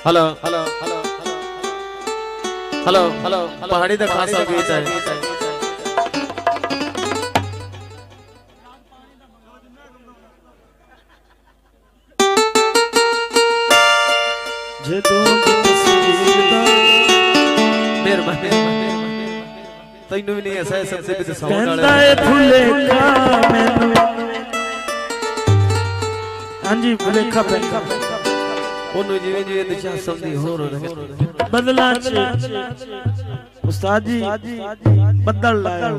hello hello hello hello hello पहाड़ी दा खासा गीत है जे दो मेहरबानी तैनू भी नहीं ऐसा सबसे भी साउंड वाला है भूले का मैनू हां जी भूले का ओनु जीवे जीवे दिशा समझी हो रहे बदला उस्ताद जी बदल लाया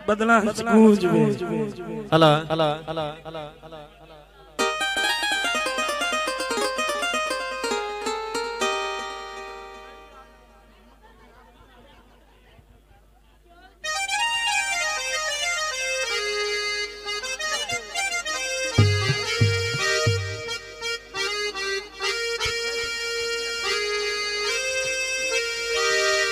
बदला गूंज में अला अला अला अला अला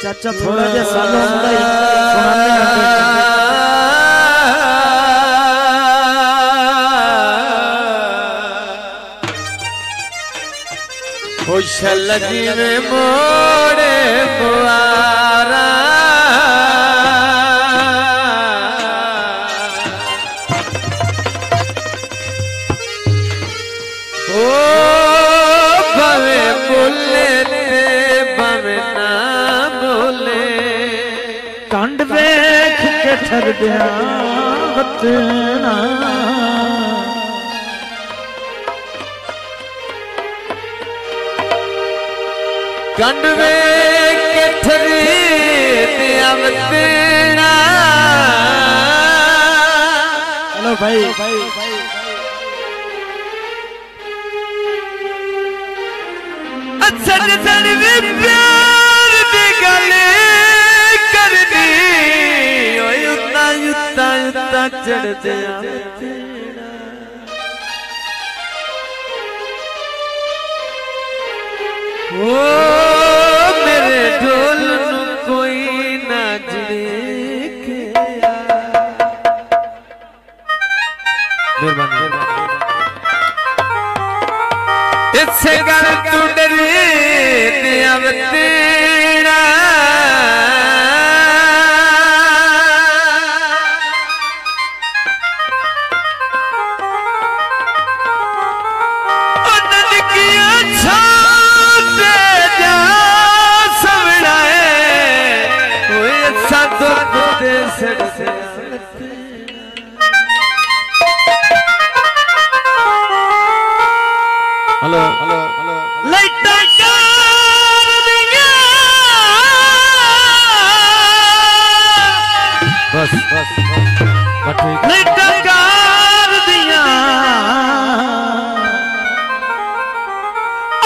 चाचा थोड़ा जा सालों में सुनाने खुशल जीवे मोड़े बुआरा ओ भवे बोले भवे ना कंड वेख के ठर दिया वतना कंड वेख के ठर दिया वतना हेलो भाई अच्छा जन भी प्यार दी गले चढ़ दिया ओ मेरे ढोल नू कोई ना झिड़के इससे गल तू डरे दिया तेरा हेलो हेलो हेलो लाइटा कर दिया बस बस ठीक लाइटा कर दिया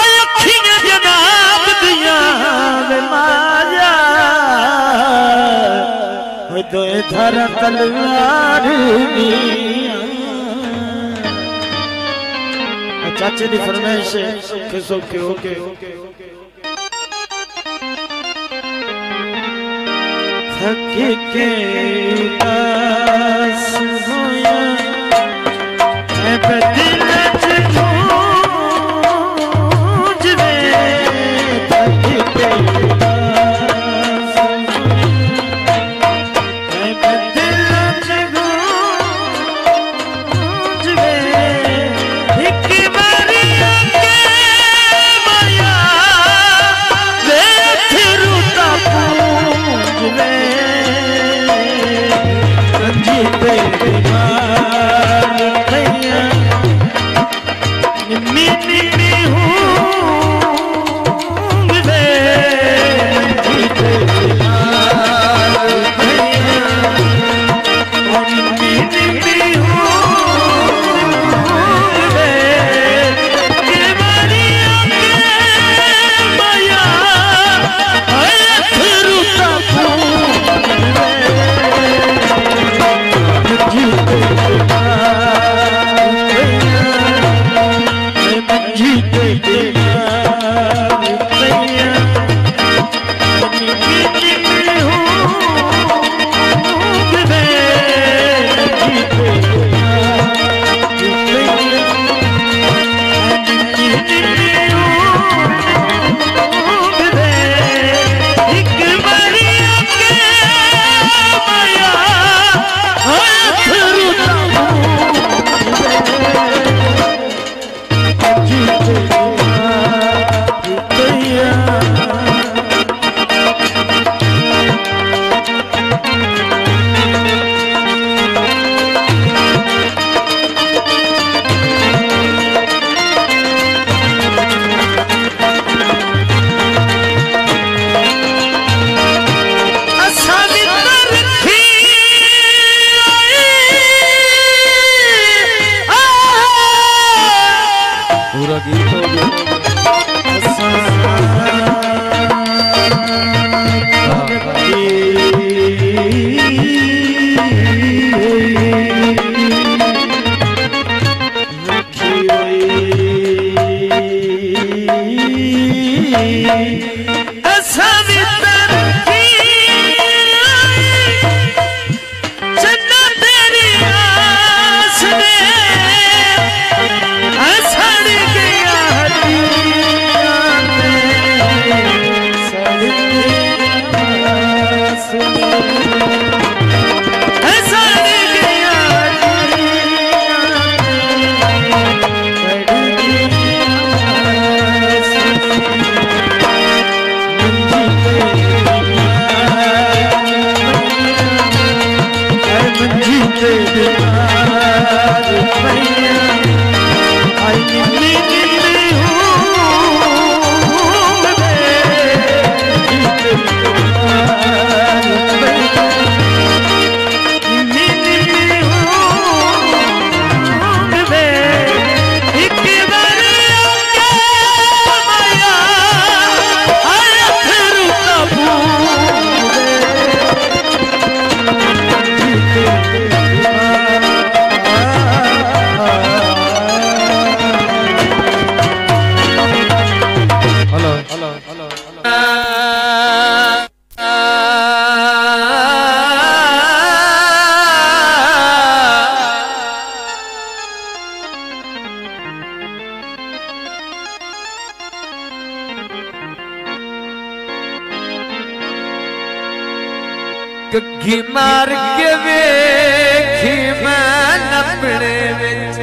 अखियां जनाब दिया वे माया वो तो इधर तलवार चाचे दी फरमाइश के सोके ओके थक के उदास होया मैं बदिल च गूंज वे थक के उदास मैं बदिल च गूंज वे कग्गी मार के वेखी मैं नपड़े विच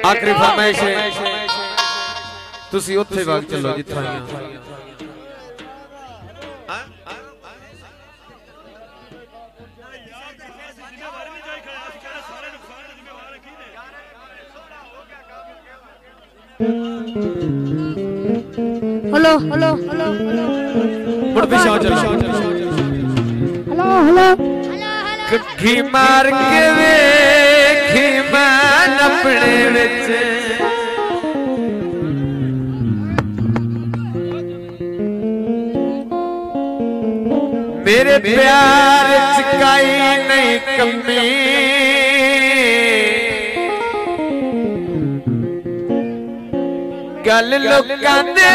आखिरी फरमाइश है तुसी उत्थे वग चलो जिथे आईया हेलो हेलो हेलो मुड़ पे शाह चलो हेलो हेलो कग्गी मार के वेखी मैं नपड़े विच मेरे प्यार च काई नहीं कमी गल लोकां दे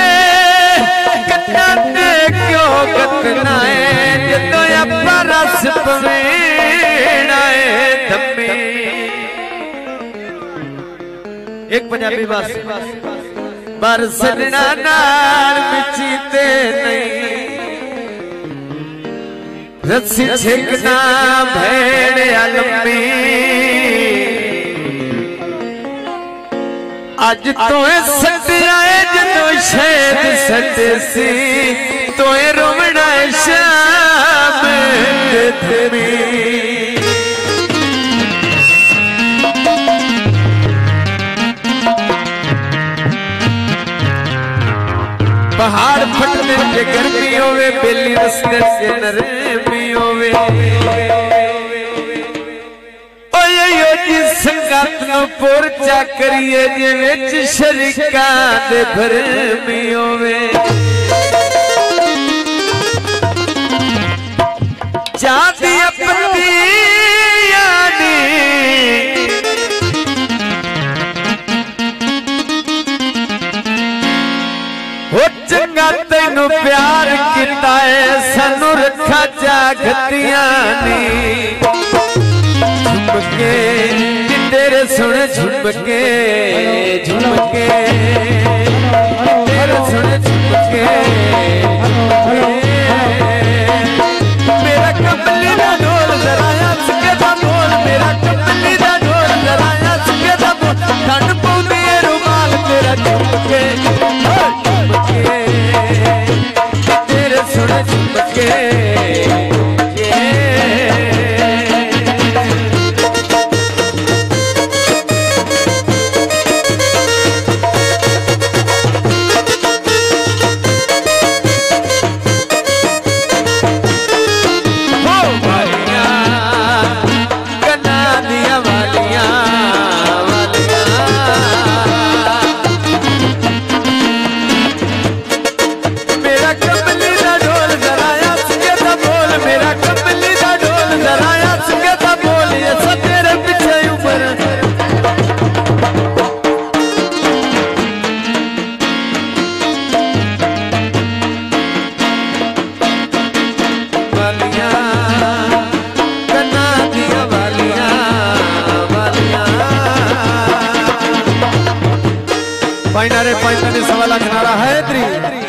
कन्नां ते क्यों गतना है जदों आपां रस पवेना है धम्मी एक पंजाबी बस बरसना नाल मिचीते नहीं रस्सी छिकना भेड़ अलमी अज तो सटिया जदों शैद सटे सी तो रोवना शाम थमी पहाड़ फटने से गर्मी होवे बेली रस्ते से नरमी होवे ओयो जी संगत नु पोरचा करिए जे विच शरीकां दे भरमी होवे जाती अपनी यानी हो चंगा तैनू प्यार किता है सानू रखा जागतियां नी झुमके तेरे सुन झुमके झुमके तेरे सुने झुमके मेरा कमली दा ढोल जराया सके दा बोल मेरा कमली दा ढोल जराया सके दा बोल ठंड पौंदी है रुमाल तेरा झुमके झुमके तेरे सुने झुमके पाइनारे 45 सवा लाख नारा है